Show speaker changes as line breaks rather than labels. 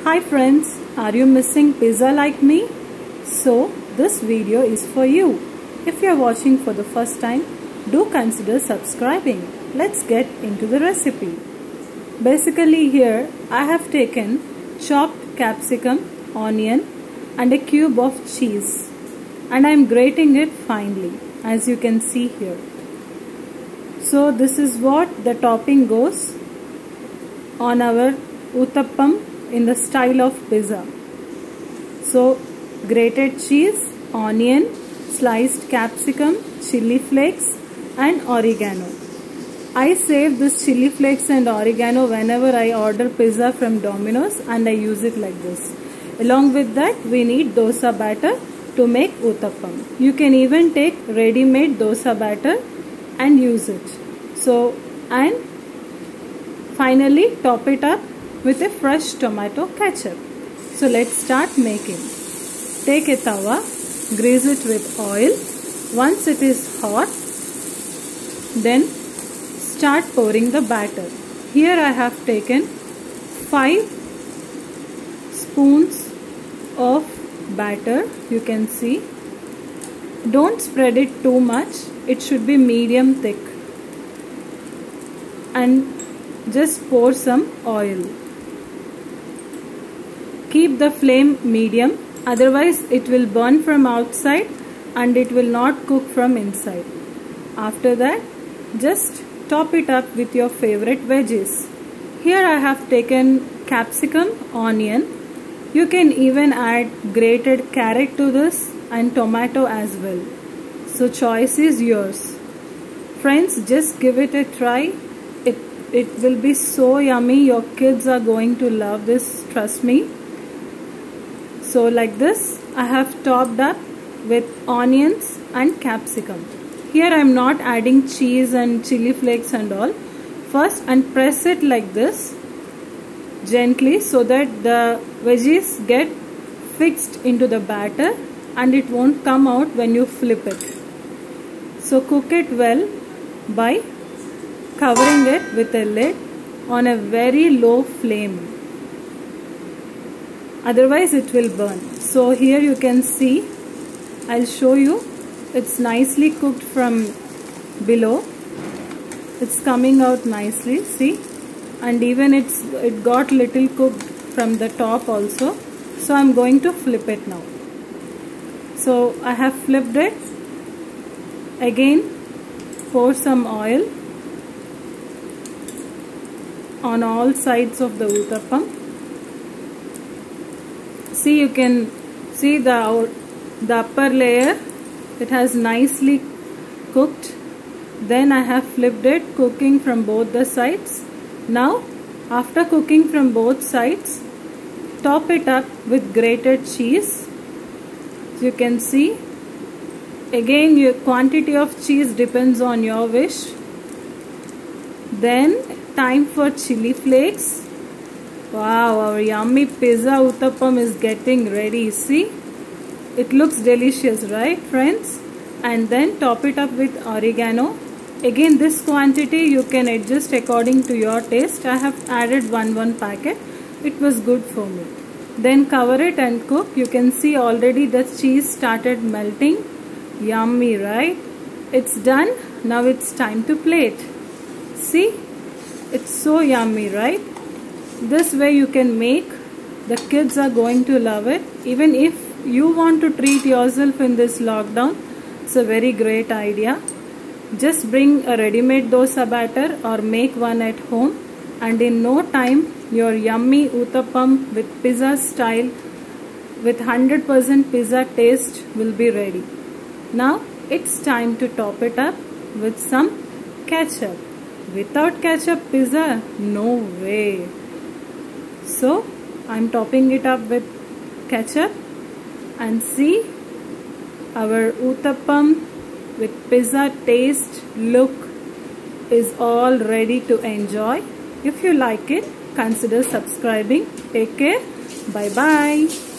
Hi friends, are you missing pizza like me? So this video is for you. If you are watching for the first time, do consider subscribing. Let's get into the recipe. Basically here I have taken chopped capsicum, onion and a cube of cheese, and I am grating it finely, as you can see here. So this is what the topping goes on our uttappam in the style of pizza. So grated cheese, onion, sliced capsicum, chili flakes and oregano. I save this chili flakes and oregano whenever I order pizza from Domino's, and I use it like this. Along with that, we need dosa batter to make uttappam. You can even take ready-made dosa batter and use it. So, and finally top it up with a fresh tomato ketchup. So let's start making. Take a tawa, grease it with oil. Once it is hot, then start pouring the batter. Here I have taken 5 spoons of batter. You can see. Don't spread it too much. It should be medium thick. And just pour some oil. Keep the flame medium, otherwise it will burn from outside and it will not cook from inside. After that, just top it up with your favorite veggies. Here I have taken capsicum, onion. You can even add grated carrot to this and tomato as well. So choice is yours. Friends, just give it a try. It will be so yummy. Your kids are going to love this, trust me. So like this, I have topped up with onions and capsicum. Here I am not adding cheese and chili flakes and all. First, and press it like this gently so that the veggies get fixed into the batter and it won't come out when you flip it. So cook it well by covering it with a lid on a very low flame. Otherwise it will burn. So here you can see, I'll show you, it's nicely cooked from below. It's coming out nicely, see, and even it got little cooked from the top also. So I'm going to flip it now. So I have flipped it. Again, pour some oil on all sides of the uttappam. See, you can see the upper layer, it has nicely cooked. Then I have flipped it, cooking from both the sides. Now after cooking from both sides, top it up with grated cheese. You can see, again your quantity of cheese depends on your wish. Then time for chili flakes. Wow, our yummy pizza uttappam is getting ready. See, it looks delicious, right friends? And then top it up with oregano. Again, this quantity you can adjust according to your taste. I have added one packet. It was good for me. Then cover it and cook. You can see already the cheese started melting. Yummy, right? It's done. Now it's time to plate. See, it's so yummy, right? This way you can make. The kids are going to love it. Even if you want to treat yourself in this lockdown, it's a very great idea. Just bring a ready-made dosa batter or make one at home, and in no time your yummy uttappam with pizza style with 100% pizza taste will be ready. Now it's time to top it up with some ketchup. Without ketchup pizza, no way. So I'm topping it up with ketchup, and see, our uttappam with pizza taste look is all ready to enjoy. If you like it, consider subscribing. Take care. Bye bye.